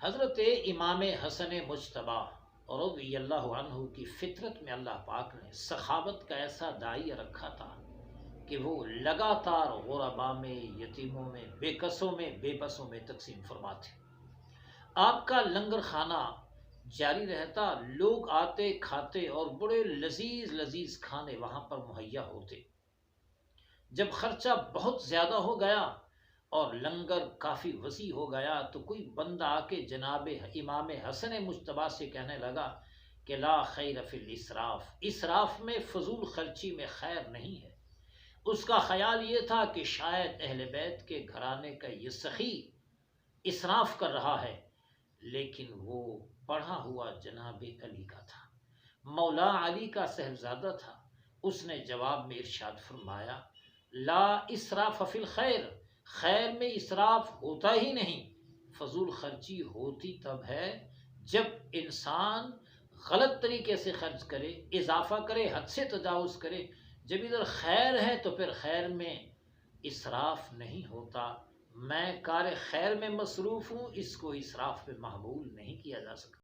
حضرت امام حسن مجتبی رضی اللہ عنہ کی فطرت میں اللہ پاک نے سخاوت کا ایسا داعیہ رکھا تھا کہ وہ لگاتار غربا میں، یتیموں میں، بے کسوں میں، بے بسوں میں تقسیم فرماتے۔ آپ کا لنگر خانہ جاری رہتا، لوگ آتے کھاتے اور بڑے لذیذ لذیذ کھانے وہاں پر مہیا ہوتے۔ جب خرچہ بہت زیادہ ہو گیا اور لنگر کافی وسیع ہو گیا تو کوئی بندہ آ کے جناب امام حسن مجتبی سے کہنے لگا کہ لا خیر فی الاسراف، اسراف میں، فضول خرچی میں خیر نہیں ہے۔ اس کا خیال یہ تھا کہ شاید اہل بیت کے گھرانے کا یہ سخی اسراف کر رہا ہے، لیکن وہ پڑھا ہوا جناب علی کا تھا، مولا علی کا صاحبزادہ تھا۔ اس نے جواب میں ارشاد فرمایا لا اسراف فی الخیر، خیر میں اسراف ہوتا ہی نہیں، فضول خرچی ہوتی تب ہے جب انسان غلط طریقے سے خرچ کرے، اضافہ کرے، حد سے تجاوز کرے۔ جب ادھر خیر ہے تو پھر خیر میں اسراف نہیں ہوتا۔ میں کار خیر میں مصروف ہوں، اس کو اسراف پہ محمول نہیں کیا جا سکتا۔